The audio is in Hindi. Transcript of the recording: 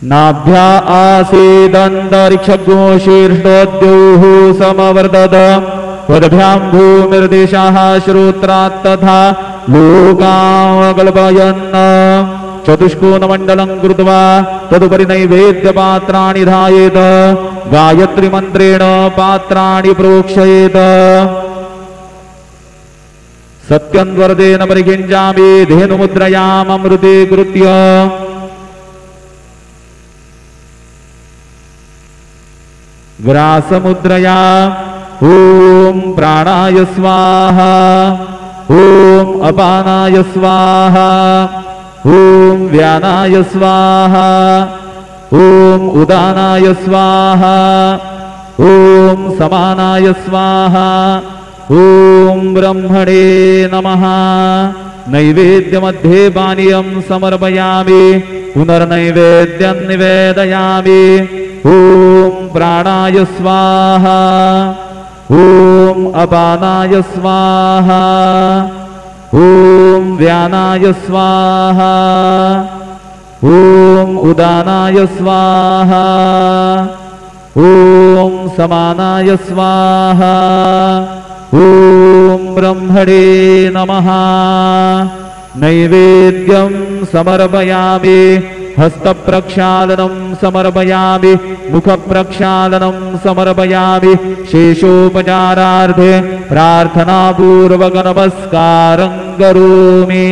नाभ्या आसीदन्तरिक्षज्ञो शीर्षोद्योः समवर्धत पदभ्यां भूमिर्देशाः श्रोत्रात् तथा लोकावकल्पयन् चतुष्कोणमण्डलं कृत्वा तदुपरि नैवेद्यपात्राणि धायेत गायत्रीमन्त्रेण पात्राणि प्रोक्षयेत सत्यन्वर्तेन परिकिञ्जामि धेनुमुद्रयाममृते कृत्य ग्रासमुद्रया ॐ प्राणाय स्वाहा ॐ अपानाय स्वाहा ॐ व्यानाय स्वाहा ॐ उदानाय स्वाहा ॐ समानाय स्वाहा ॐ ब्रह्मणे नमः। नैवेद्यमध्ये पानीयं समर्पयामि पुनर्नैवेद्यं निवेदयामि। ॐ प्राणाय स्वाहा ॐ अपानाय स्वाहा ॐ व्यानाय स्वाहा ॐ उदानाय स्वाहा ॐ समानाय स्वाहा ॐ ब्रह्मणे नमः। नैवेद्यं समर्पयामि हस्तप्रक्षालनं समर्पयामि मुखप्रक्षालनं समर्पयामि शेषोपचारार्थे प्रार्थनापूर्वक नमस्कारं करोमि।